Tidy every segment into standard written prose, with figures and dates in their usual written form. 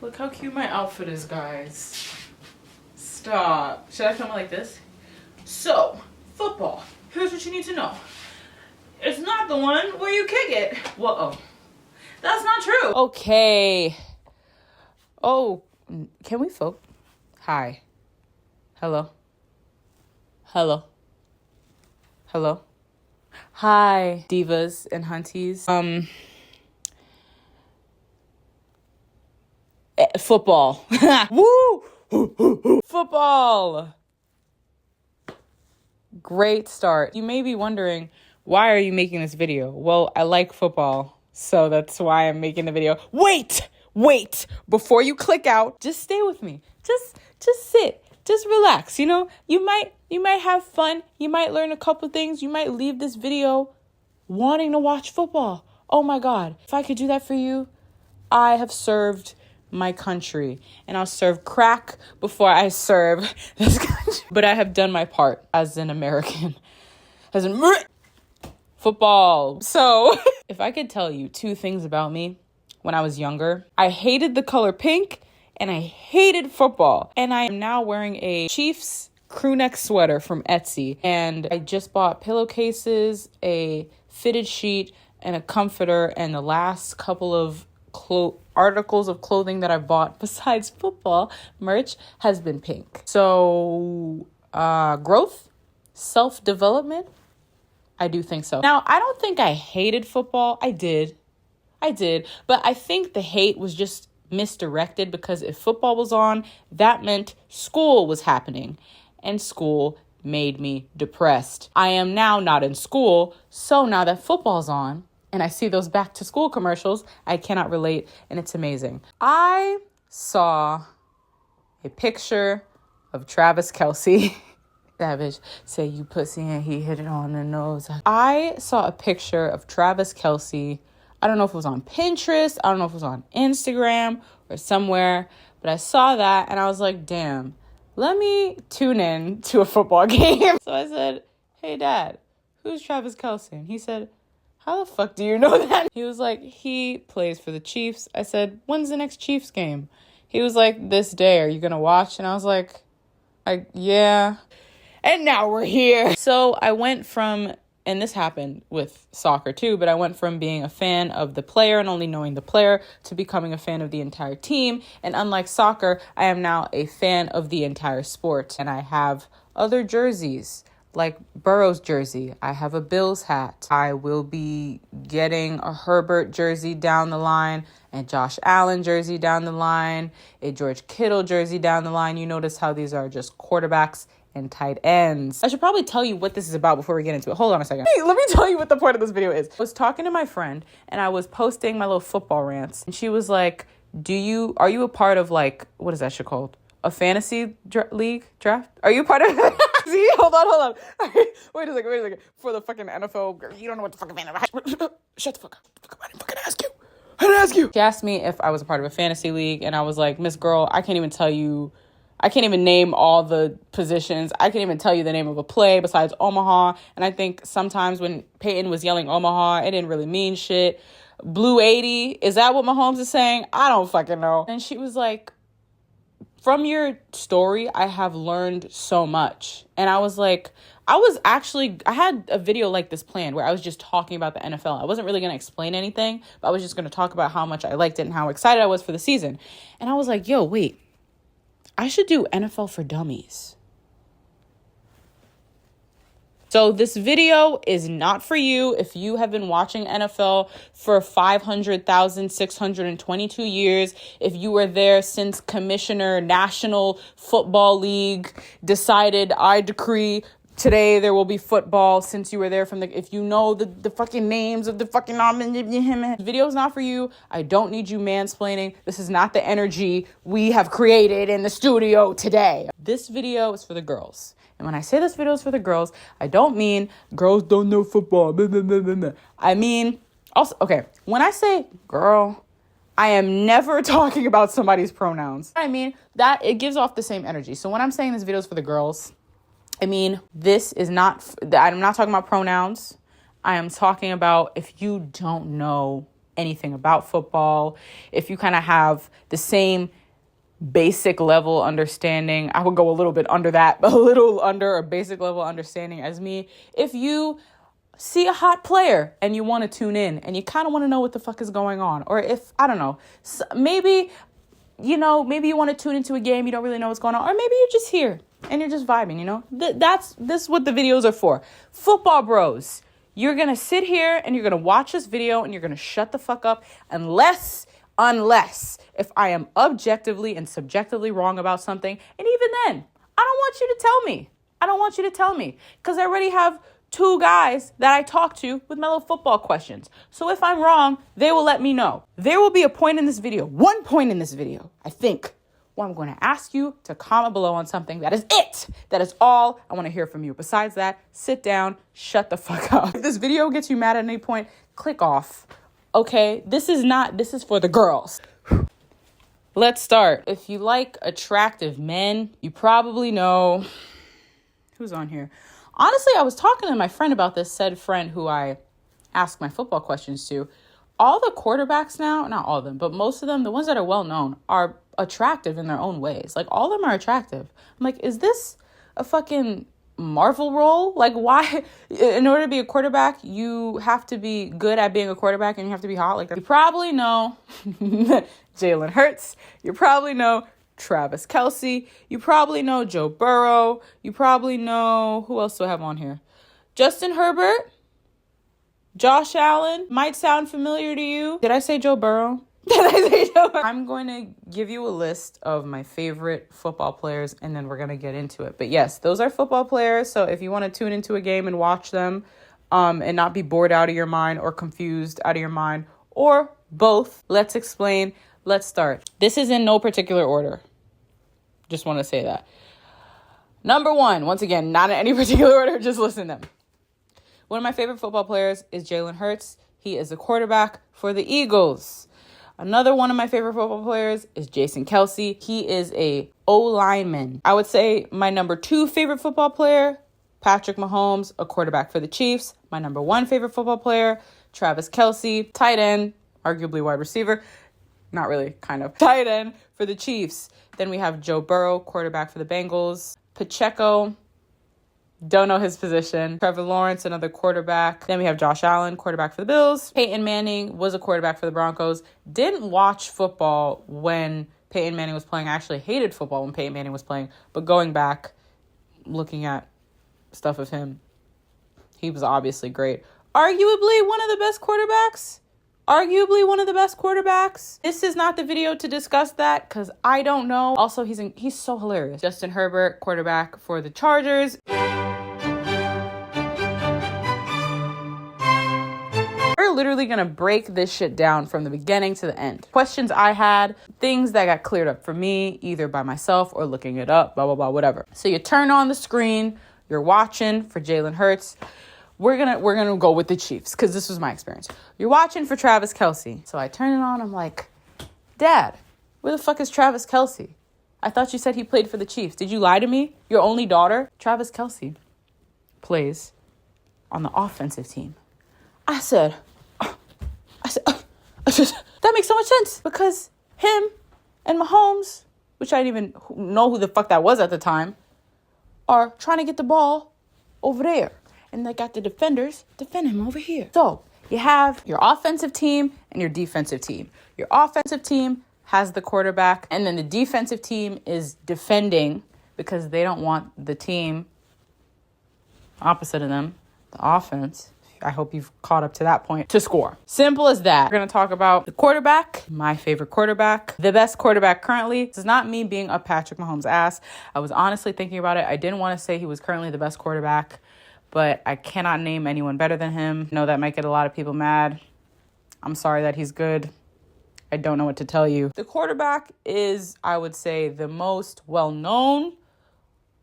Look how cute my outfit is, guys. Stop. Should I film it like this? So, football. Here's what you need to know. It's not the one where you kick it. Whoa. That's not true. Okay. Oh, can we focus? Hi. Hello. Hello. Hello. Hi, divas and hunties. Football. Woo! Football. Great start. You may be wondering, why are you making this video? Well, I like football, so that's why I'm making the video. Wait! Before you click out, just stay with me. Just sit. Just relax. You know, you might have fun. You might learn a couple things. You might leave this video wanting to watch football. Oh my God. If I could do that for you, I have served my country, and I'll serve crack before I serve this country. But I have done my part as an American, as an football. So if I could tell you two things about me when I was younger, I hated the color pink and I hated football. And I am now wearing a Chiefs crew neck sweater from Etsy. And I just bought pillowcases, a fitted sheet, and a comforter, and the last couple of articles of clothing that I bought besides football merch has been pink. So growth, self-development, I do think so. Now, I don't think I hated football. I did. But I think the hate was just misdirected, because if football was on, that meant school was happening, and school made me depressed. I am now not in school, so now that football's on, and I see those back to school commercials, I cannot relate, and it's amazing. I saw a picture of Travis Kelce. Savage say you pussy and he hit it on the nose. I saw a picture of Travis Kelce. I don't know if it was on Pinterest. I don't know if it was on Instagram or somewhere, but I saw that and I was like, damn, let me tune in to a football game. So I said, hey, Dad, who's Travis Kelce? And he said, how the fuck do you know that? He was like, he plays for the Chiefs. I said, when's the next Chiefs game? He was like, this day. Are you going to watch? And I was like, yeah. And now we're here. So I went from, and this happened with soccer too, but I went from being a fan of the player and only knowing the player to becoming a fan of the entire team. And unlike soccer, I am now a fan of the entire sport. And I have other jerseys, like Burrow's jersey. I have a Bills hat. I will be getting a Herbert jersey down the line, and Josh Allen jersey down the line, a George Kittle jersey down the line. You notice how these are just quarterbacks and tight ends. I should probably tell you what this is about before we get into it. Hold on a second. Hey, let me tell you what the point of this video is. I was talking to my friend and I was posting my little football rants, and she was like, are you a part of, like, what is that shit called? A fantasy league draft? Are you part of it? See, hold on. Wait a second. For the fucking NFL, you don't know what the fucking NFL. Shut the fuck up. I didn't fucking ask you. She asked me if I was a part of a fantasy league, and I was like, Miss Girl, I can't even name all the positions. I can't even tell you the name of a play besides Omaha. And I think sometimes when Peyton was yelling Omaha, it didn't really mean shit. Blue 80, is that what Mahomes is saying? I don't fucking know. And she was like, from your story, I have learned so much. And I was like, I had a video like this planned where I was just talking about the NFL. I wasn't really going to explain anything, but I was just going to talk about how much I liked it and how excited I was for the season. And I was like, yo, wait, I should do NFL for Dummies. So this video is not for you if you have been watching NFL for 500,622 years, if you were there since Commissioner National Football League decided, I decree today there will be football, since you were there if you know the fucking names of the fucking video is not for you. I don't need you mansplaining. This is not the energy we have created in the studio today. This video is for the girls. And when I say this video is for the girls, I don't mean girls don't know football. Blah, blah, blah, blah, blah. I mean, also, okay, when I say girl, I am never talking about somebody's pronouns. I mean, that it gives off the same energy. So when I'm saying this video is for the girls, I mean, I'm not talking about pronouns. I am talking about if you don't know anything about football, if you kind of have the same basic level understanding, I would go a little bit under that, a little under a basic level understanding as me. If you see a hot player and you want to tune in and you kind of want to know what the fuck is going on, or if, I don't know, maybe you want to tune into a game, you don't really know what's going on, or maybe you're just here and you're just vibing, this is what the videos are for. Football bros, you're going to sit here and you're going to watch this video and you're going to shut the fuck up unless if I am objectively and subjectively wrong about something. And even then, I don't want you to tell me because I already have 2 guys that I talk to with my little football questions. So if I'm wrong, they will let me know. There will be one point in this video, I think, where I'm going to ask you to comment below on something. That is it. That is all I want to hear from you. Besides that, sit down, shut the fuck up. If this video gets you mad at any point, click off. Okay, this is for the girls. Let's start. If you like attractive men, you probably know who's on here. Honestly, I was talking to my friend about this, said friend who I ask my football questions to. All the quarterbacks now, not all of them, but most of them, the ones that are well known, are attractive in their own ways. Like, all of them are attractive. I'm like, is this a fucking Marvel role? Like, why? In order to be a quarterback, you have to be good at being a quarterback and you have to be hot. Like, you probably know Jalen Hurts. You probably know Travis Kelce. You probably know Joe Burrow. You probably know, who else do I have on here? Justin Herbert. Josh Allen. Might sound familiar to you. Did I say Joe Burrow? I'm going to give you a list of my favorite football players and then we're going to get into it. But yes, those are football players. So if you want to tune into a game and watch them and not be bored out of your mind or confused out of your mind or both, let's explain. Let's start. This is in no particular order. Just want to say that. Number 1, once again, not in any particular order, just listen to them. One of my favorite football players is Jalen Hurts. He is the quarterback for the Eagles. Another one of my favorite football players is Jason Kelce. He is a O-lineman. I would say my number 2 favorite football player, Patrick Mahomes, a quarterback for the Chiefs. My number 1 favorite football player, Travis Kelce, tight end, arguably wide receiver. Not really, kind of. Tight end for the Chiefs. Then we have Joe Burrow, quarterback for the Bengals. Pacheco, don't know his position. Trevor Lawrence, another quarterback. Then we have Josh Allen, quarterback for the Bills. Peyton Manning was a quarterback for the Broncos. Didn't watch football when Peyton Manning was playing. I actually hated football when Peyton Manning was playing. But going back, looking at stuff of him, he was obviously great. Arguably one of the best quarterbacks. This is not the video to discuss that because I don't know. Also, he's so hilarious. Justin Herbert, quarterback for the Chargers. We're literally going to break this shit down from the beginning to the end. Questions I had, things that got cleared up for me, either by myself or looking it up, blah, blah, blah, whatever. So you turn on the screen, you're watching for Jalen Hurts. We're gonna go with the Chiefs because this was my experience. You're watching for Travis Kelce. So I turn it on. I'm like, Dad, where the fuck is Travis Kelce? I thought you said he played for the Chiefs. Did you lie to me? Your only daughter? Travis Kelce plays on the offensive team. I said, that makes so much sense because him and Mahomes, which I didn't even know who the fuck that was at the time, are trying to get the ball over there. And they got the defenders defend him over here. So you have your offensive team and your defensive team. Your offensive team has the quarterback, and then the defensive team is defending because they don't want the team opposite of them, the offense, I hope you've caught up to that point, to score. Simple as that. We're going to talk about the quarterback, my favorite quarterback, the best quarterback currently. This is not me being up Patrick Mahomes' ass. I was honestly thinking about it. I didn't want to say he was currently the best quarterback, but I cannot name anyone better than him. I know that might get a lot of people mad. I'm sorry that he's good. I don't know what to tell you. The quarterback is, I would say, the most well-known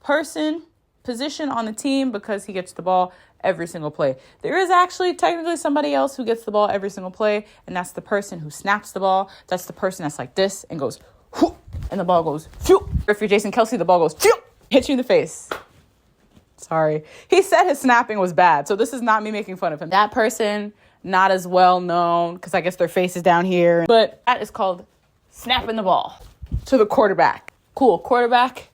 position on the team because he gets the ball every single play. There is actually technically somebody else who gets the ball every single play, and that's the person who snaps the ball. That's the person that's like this and goes, whoo, and the ball goes, phew. Or if you're Jason Kelce, the ball goes, phew, hits you in the face. Sorry. He said his snapping was bad, so this is not me making fun of him. That person not as well known because I guess their face is down here. But that is called snapping the ball to the quarterback. Cool, quarterback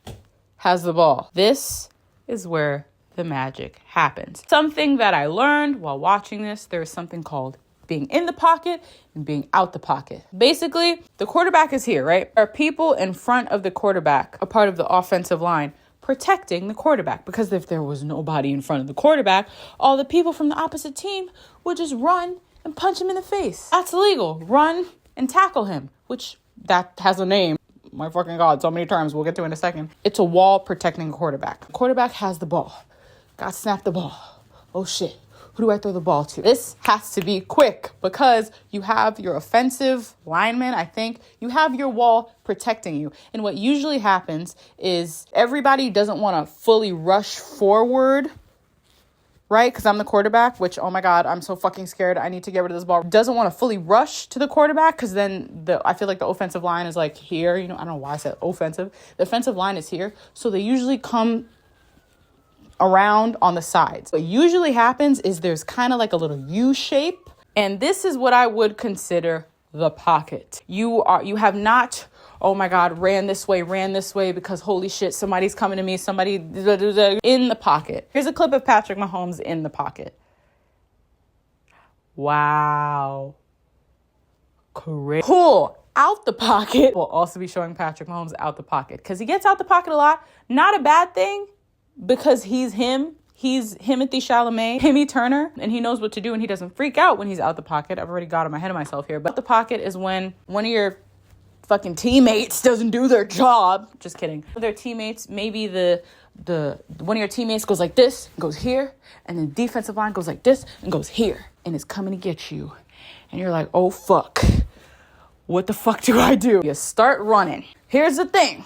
has the ball. This is where the magic happens. Something that I learned while watching this, there is something called being in the pocket and being out the pocket. Basically, the quarterback is here, right? There are people in front of the quarterback, a part of the offensive line, protecting the quarterback. Because if there was nobody in front of the quarterback, all the people from the opposite team would just run and punch him in the face. That's illegal. Run and tackle him, which that has a name. My fucking God, so many terms we'll get to in a second. It's a wall protecting the quarterback. Quarterback has the ball. Got snapped the ball. Oh shit. Who do I throw the ball to? This has to be quick because you have your offensive lineman, I think. You have your wall protecting you. And what usually happens is everybody doesn't want to fully rush forward, right? Because I'm the quarterback, which, oh my God, I'm so fucking scared. I need to get rid of this ball. Doesn't want to fully rush to the quarterback because then I feel like the offensive line is like here. You know, I don't know why I said offensive. The offensive line is here. So they usually come around on the sides. What usually happens is there's kind of like a little U shape. And this is what I would consider the pocket. You have not, oh my God, ran this way because holy shit, somebody's coming to me, somebody in the pocket. Here's a clip of Patrick Mahomes in the pocket. Wow. Cool. Out the pocket. We'll also be showing Patrick Mahomes out the pocket because he gets out the pocket a lot. Not a bad thing because he's him. He's Timothy Chalamet, Timmy Turner, and he knows what to do and he doesn't freak out when he's out the pocket. I've already got him ahead of myself here. But the pocket is when one of your fucking teammates doesn't do their job. Just kidding. Their teammates, maybe the one of your teammates goes like this, goes here, and then defensive line goes like this and goes here and is coming to get you. And you're like, oh fuck. What the fuck do I do? You start running. Here's the thing.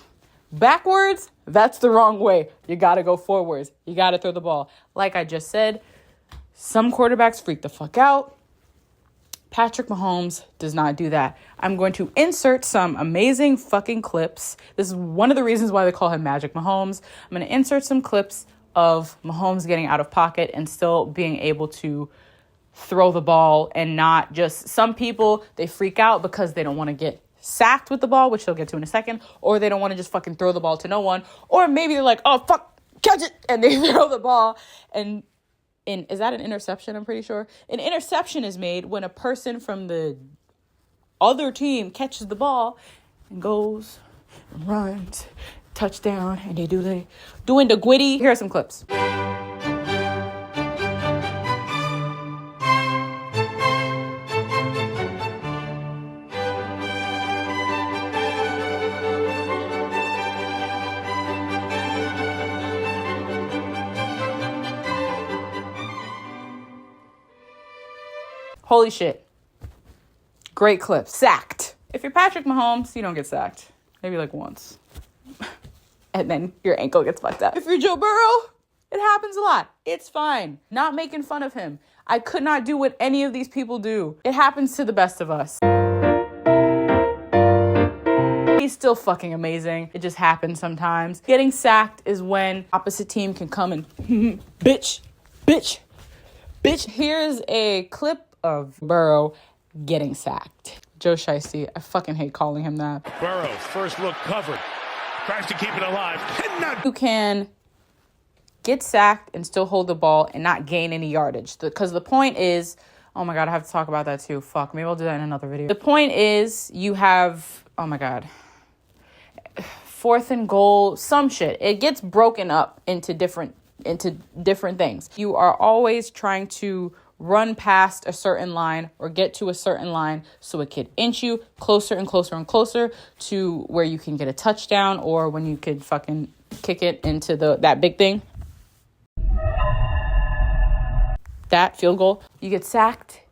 Backwards, that's the wrong way. You got to go forwards. You got to throw the ball. Like I just said, some quarterbacks freak the fuck out. Patrick Mahomes does not do that. I'm going to insert some amazing fucking clips. This is one of the reasons why they call him Magic Mahomes. I'm going to insert some clips of Mahomes getting out of pocket and still being able to throw the ball and not just, some people, they freak out because they don't want to get sacked with the ball, which they'll get to in a second, or they don't want to just fucking throw the ball to no one, or maybe they're like, oh fuck, catch it, and they throw the ball. And is that an interception? I'm pretty sure an interception is made when a person from the other team catches the ball and goes and runs, touchdown, and they doing the gwitty. Here are some clips. Holy shit. Great clip. Sacked. If you're Patrick Mahomes, you don't get sacked. Maybe like once. And then your ankle gets fucked up. If you're Joe Burrow, it happens a lot. It's fine. Not making fun of him. I could not do what any of these people do. It happens to the best of us. He's still fucking amazing. It just happens sometimes. Getting sacked is when opposite team can come and bitch. Here's a clip of Burrow getting sacked. Joe Shiesty, I fucking hate calling him that. Burrow, first look covered. Tries to keep it alive. You can get sacked and still hold the ball and not gain any yardage. Because the point is, oh my God, I have to talk about that too. Fuck, maybe I'll do that in another video. The point is you have, oh my God, 4th and goal, some shit. It gets broken up into different things. You are always trying to run past a certain line or get to a certain line so it could inch you closer and closer and closer to where you can get a touchdown or when you could fucking kick it into that big thing. That field goal. You get sacked.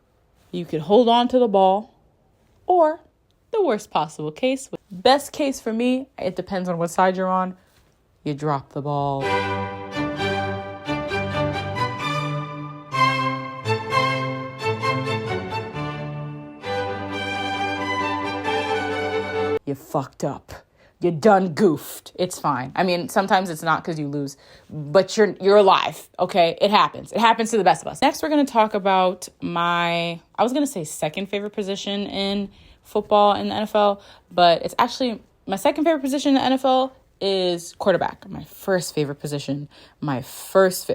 You could hold on to the ball or the worst possible case. Best case for me, it depends on what side you're on. You drop the ball. You fucked up. You done goofed. It's fine. I mean, sometimes it's not because you lose, but you're alive, okay? It happens. It happens to the best of us. Next, we're going to talk about I was going to say second favorite position in football in the NFL, but it's actually my second favorite position in the NFL is quarterback. My first favorite position, my first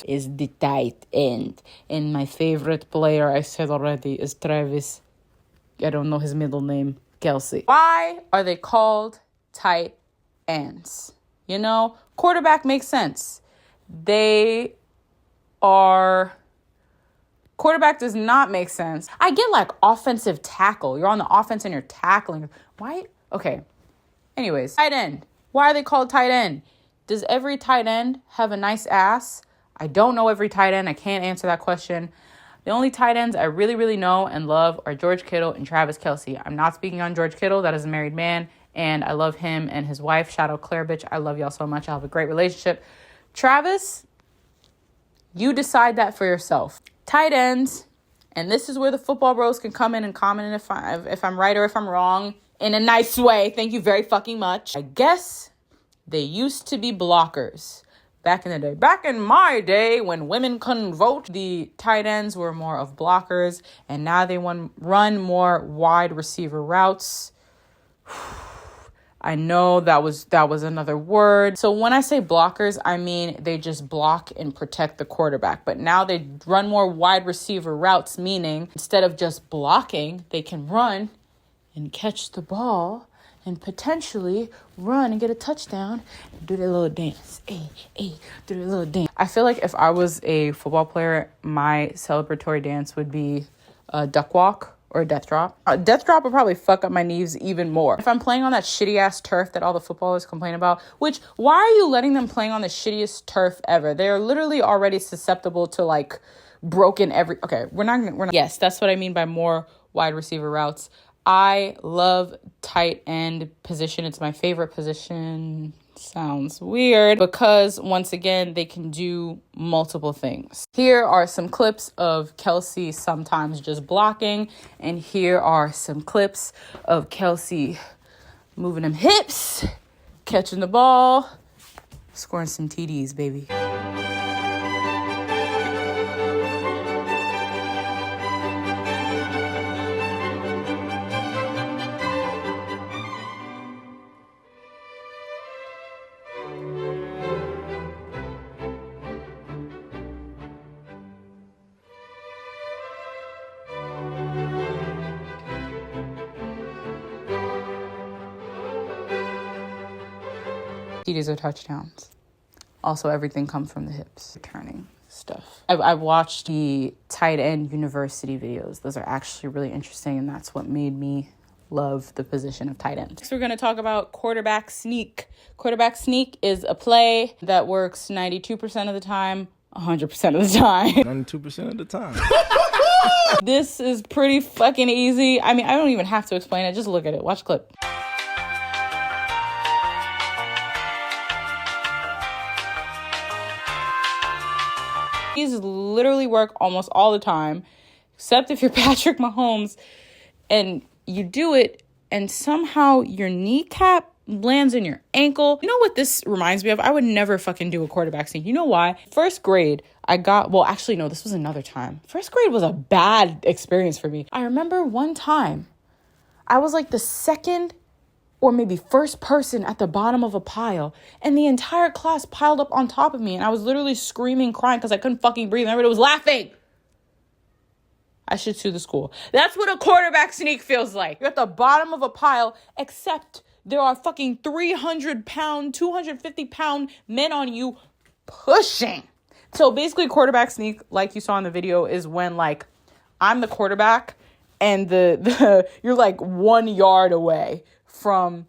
is the tight end. And my favorite player, I said already, is Travis. I don't know his middle name, Kelsey. Why are they called tight ends? You know, quarterback makes sense. Quarterback does not make sense. I get like offensive tackle. You're on the offense and you're tackling. Why? Okay. Anyways, tight end. Why are they called tight end? Does every tight end have a nice ass? I don't know every tight end. I can't answer that question. The only tight ends I really, really know and love are George Kittle and Travis Kelce. I'm not speaking on George Kittle. That is a married man, and I love him and his wife. Shout out Claire, bitch. I love y'all so much. I have a great relationship. Travis, you decide that for yourself. Tight ends, and this is where the football bros can come in and comment if I'm right or if I'm wrong in a nice way. Thank you very fucking much. I guess they used to be blockers. Back in the day. Back in my day when women couldn't vote, the tight ends were more of blockers, and now they run more wide receiver routes. I know that was another word. So when I say blockers, I mean they just block and protect the quarterback. But now they run more wide receiver routes, meaning instead of just blocking, they can run and catch the ball and potentially run and get a touchdown and do their little dance. Do their little dance. I feel like if I was a football player, my celebratory dance would be a duck walk or a death drop. A death drop would probably fuck up my knees even more. If I'm playing on that shitty ass turf that all the footballers complain about, which, why are you letting them playing on the shittiest turf ever? They're literally already susceptible to like broken okay, we're not. Yes, that's what I mean by more wide receiver routes. I love tight end position. It's my favorite position. Sounds weird because once again, they can do multiple things. Here are some clips of Kelsey sometimes just blocking. And here are some clips of Kelsey moving them hips, catching the ball, scoring some TDs, baby. TDs are touchdowns. Also, everything comes from the hips. Returning stuff. I've watched the tight end university videos. Those are actually really interesting, and that's what made me love the position of tight end. Next, we're going to talk about quarterback sneak. Quarterback sneak is a play that works 92% of the time, 100% of the time. 92% of the time. This is pretty fucking easy. I mean, I don't even have to explain it. Just look at it. Watch the clip. These literally work almost all the time, except if you're Patrick Mahomes and you do it and somehow your kneecap lands in your ankle. You know what this reminds me of? I would never fucking do a quarterback sneak. You know why? First grade, this was another time. First grade was a bad experience for me. I remember one time I was like the second or maybe first person at the bottom of a pile, and the entire class piled up on top of me, and I was literally screaming, crying because I couldn't fucking breathe, and everybody was laughing. I should sue the school. That's what a quarterback sneak feels like. You're at the bottom of a pile, except there are fucking 300-pound, 250-pound men on you pushing. So basically, quarterback sneak, like you saw in the video, is when like I'm the quarterback and the you're like 1 yard away from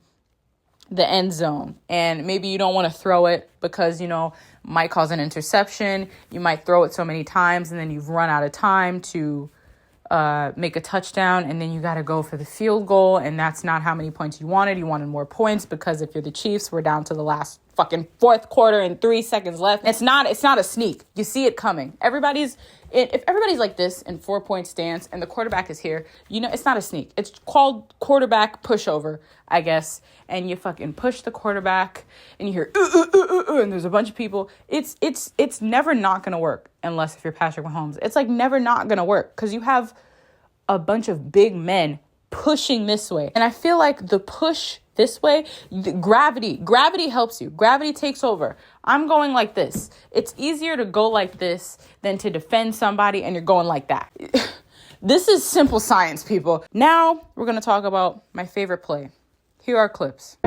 the end zone, and maybe you don't want to throw it because, you know, might cause an interception. You might throw it so many times and then you've run out of time to make a touchdown, and then you got to go for the field goal, and that's not how many points you wanted. You wanted more points because if you're the Chiefs, we're down to the last fucking fourth quarter and 3 seconds left. It's not a sneak. You see it coming. If everybody's like this in 4-point stance and the quarterback is here, it's not a sneak. It's called quarterback pushover, I guess. And you fucking push the quarterback and you hear, and there's a bunch of people. It's never not going to work unless if you're Patrick Mahomes. It's like never not going to work because you have a bunch of big men pushing this way. And I feel like the push this way, gravity helps you. Gravity takes over. I'm going like this. It's easier to go like this than to defend somebody and you're going like that. This is simple science, people. Now we're going to talk about my favorite play. Here are clips.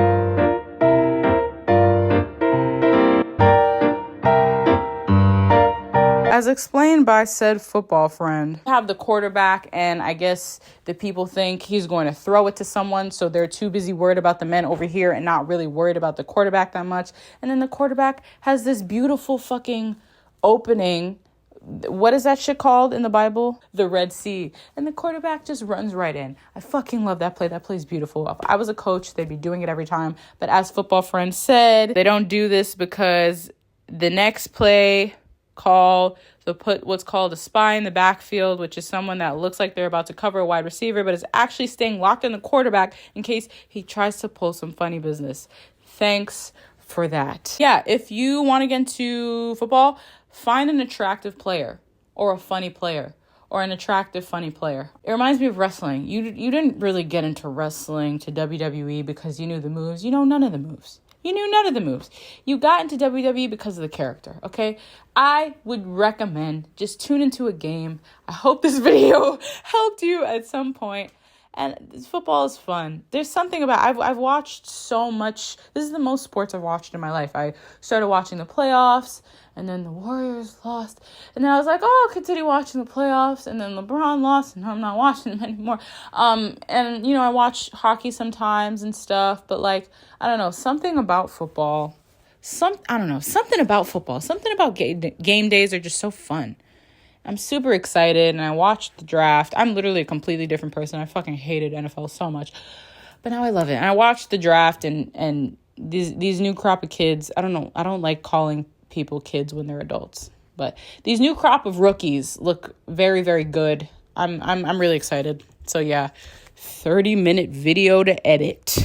As explained by said football friend, you have the quarterback, and I guess the people think he's going to throw it to someone, so they're too busy worried about the men over here and not really worried about the quarterback that much. And then the quarterback has this beautiful fucking opening. What is that shit called in the Bible? The Red Sea. And the quarterback just runs right in. I fucking love that play. That play's beautiful. If I was a coach, they'd be doing it every time. But as football friend said, they don't do this because the next play call, they'll put what's called a spy in the backfield, which is someone that looks like they're about to cover a wide receiver, but is actually staying locked in the quarterback in case he tries to pull some funny business. Thanks for that. Yeah, if you want to get into football, find an attractive player or a funny player or an attractive, funny player. It reminds me of wrestling. You didn't really get into wrestling to WWE because you knew the moves. You know none of the moves. You knew none of the moves. You got into WWE because of the character, okay? I would recommend just tune into a game. I hope this video helped you at some point. And football is fun. There's something about, I've watched so much. This is the most sports I've watched in my life. I started watching the playoffs, and then the Warriors lost. And then I was like, oh, I'll continue watching the playoffs. And then LeBron lost, and I'm not watching them anymore. And, I watch hockey sometimes and stuff. But, I don't know, something about football. Something about game days are just so fun. I'm super excited, and I watched the draft. I'm literally a completely different person. I fucking hated NFL so much, but now I love it. And I watched the draft, and these new crop of kids. I don't know. I don't like calling people kids when they're adults, but these new crop of rookies look very, very good. I'm really excited. So yeah, 30-minute video to edit.